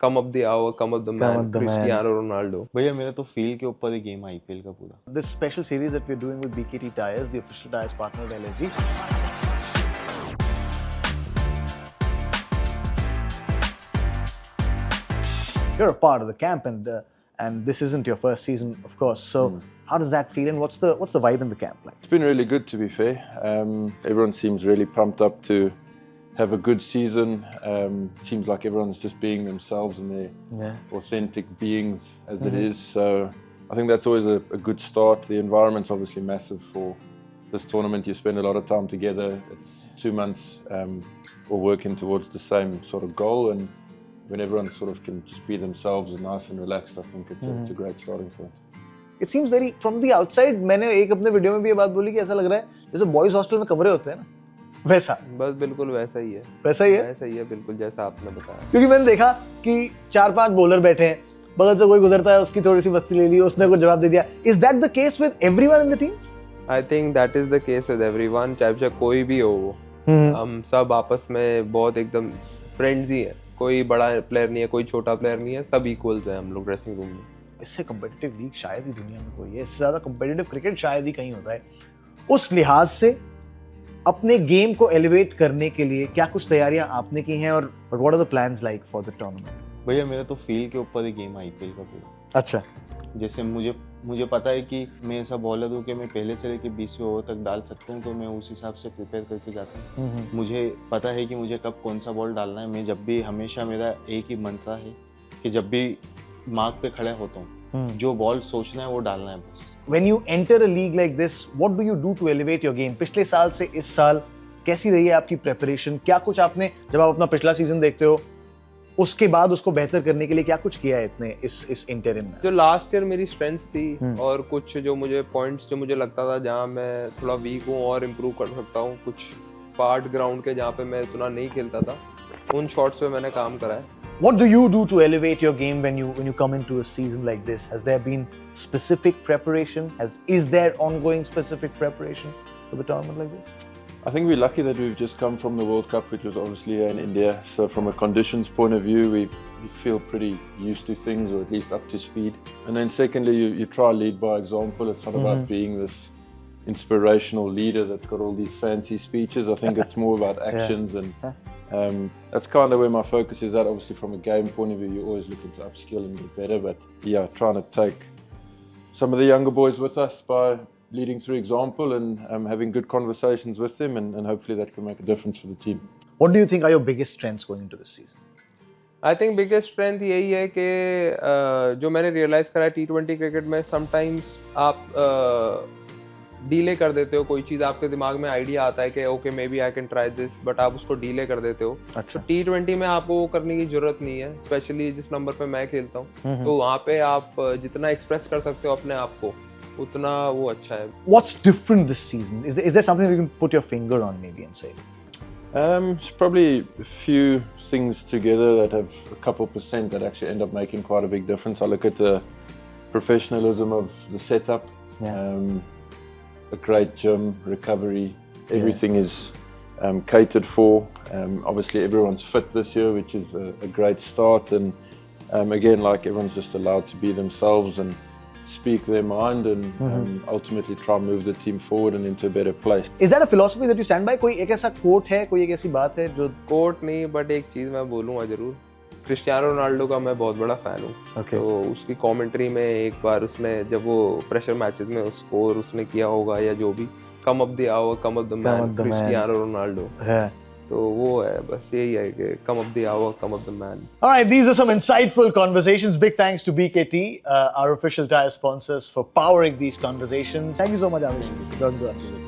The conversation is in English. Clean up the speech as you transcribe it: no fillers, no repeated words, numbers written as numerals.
come up the hour, come up the man, Cristiano Ronaldo. भैया मेरा तो feel के ऊपर ही गेम आईपीएल का पूरा. This special series that we're doing with BKT Tires, the official tires partner of LSG. You're a part of the camp, and this isn't your first season, of course. So, how does that feel, and what's the vibe in the camp like? It's been really good, to be fair. Everyone seems really pumped up to have a good season. Seems like everyone's just being themselves and their authentic beings as it is. So I think that's always a good start. The environment's obviously massive for this tournament. You spend a lot of time together. It's 2 months all working towards the same sort of goal, and when everyone sort of can just be themselves and nice and relaxed, I think it's a great starting point. It seems very from the outside. मैंने एक अपने video में भी ये बात बोली कि ऐसा लग रहा है जैसे बॉयज हॉस्टल में कमरे होते हैं ना, वैसा. बस बिल्कुल वैसा ही है. वैसा ही है? वैसा ही है बिल्कुल जैसा आपने बताया. क्योंकि मैंने देखा कि 4-5 बॉलर बैठे हैं, बगल से कोई गुजरता है, उसकी थोड़ी सी मस्ती ले ली, उसने कुछ जवाब दे दिया. Is that the case with everyone in the team? I think that is the case with everyone. चाहे कोई भी हो, हम सब आपस में बहुत एकदम फ्रेंड्स ही हैं. कोई बड़ा प्लेयर नहीं है, कोई छोटा प्लेयर नहीं है, सब इक्वल्स हैं हम लोग ड्रेसिंग रूम में. इससे कम्पिटिटिव लीग शायद ही दुनिया में कोई है, इससे ज़्यादा कम्पिटिटिव क्रिकेट शायद ही कहीं होता है. उस लिहाज से अपने गेम को एलिवेट करने के लिए क्या कुछ तैयारियां आपने की हैं, और what are the plans like for the tournament? भैया मेरा तो फील के ऊपर ही गेम आईपीएल का पूरा. अच्छा. जैसे मुझे पता है कि मैं ऐसा बॉलर हूँ कि मैं पहले से लेकर 20वें ओवर तक डाल सकता हूँ, तो मैं उस हिसाब से प्रिपेयर करके जाता हूँ. मुझे पता है कि मुझे कब कौन सा बॉल डालना है. मैं जब भी हमेशा मेरा एक ही मंत्र है कि जब भी मार्क पे खड़ा होता हूँ, जो बॉल सोचना है वो डालना है बस. When you enter a league like this, what do you do to elevate your game? पिछले साल से इस साल कैसी रही है आपकी प्रेपरेशन? क्या कुछ आपने, जब आप अपना पिछला सीजन देखते हो, उसके बाद उसको बेहतर करने के लिए क्या कुछ किया है इतने इस इंटरिम में? जो लास्ट ईयर मेरी स्ट्रेंथ्स थी और कुछ जो मुझे पॉइंट्स जो मुझे लगता था जहाँ मैं थोड़ा वीक हूँ और इम्प्रूव कर सकता हूँ, कुछ पार्ट ग्राउंड के जहाँ पे मैं इतना नहीं खेलता था, उन शॉट्स पे मैंने काम करा है. What do you do to elevate your game when you come into a season like this? Has there been specific preparation? Is there ongoing specific preparation for the tournament like this? I think we're lucky that we've just come from the World Cup, which was obviously in India. So from a conditions point of view, we feel pretty used to things, or at least up to speed. And then secondly, you try lead by example. It's not about being this inspirational leader that's got all these fancy speeches. I think it's more about actions, and that's kind of where my focus is at. Obviously from a game point of view, you're always looking to upskill and get better, but yeah, trying to take some of the younger boys with us by leading through example and having good conversations with them, and hopefully that can make a difference for the team. What do you think are your biggest strengths going into this season? I think biggest strength यही है कि जो मैंने realise करा है T20 cricket में, sometimes आप delay कर देते हो. कोई चीज़ आपके दिमाग में आइडिया आता है कि okay maybe I can try this, but आप उसको डीले कर देते हो. अच्छा. तो T20 में आपको वो करने की जरूरत नहीं है, स्पेशली जिस नंबर पे मैं खेलता हूँ. तो वहाँ पे आप जितना एक्सप्रेस कर सकते हो अपने आप को, उतना वो अच्छा है. What's different this season? Is there something you can put your finger on maybe and say? It's probably a few things together that have a couple percent that actually end up making quite a big difference. I look at the professionalism of the setup, a great gym, recovery, everything is catered for. Obviously everyone's fit this year, which is a great start, and again, like, everyone's just allowed to be themselves and speak their mind, and ultimately try and move the team forward and into a better place. Is that a philosophy that you stand by? कोई एक ऐसा coat है, कोई एक ऐसी बात है जो? कोट नहीं, बट एक चीज़ मैं बोलूँगा जरूर. क्रिस्टियानो रोनाल्डो का मैं बहुत बड़ा फैन हूँ. तो उसकी कमेंट्री में एक बार उसने, जब वो प्रेशर मैचेस में स्कोर उसने किया होगा या जो भी, come up the hour come up the man, Cristiano Ronaldo है, तो वो है, बस यही है कि come up the hour, come up the man. All right, these are some insightful conversations. Big thanks to BKT, our official tire sponsors, for powering these conversations. Thank you so much, Avish.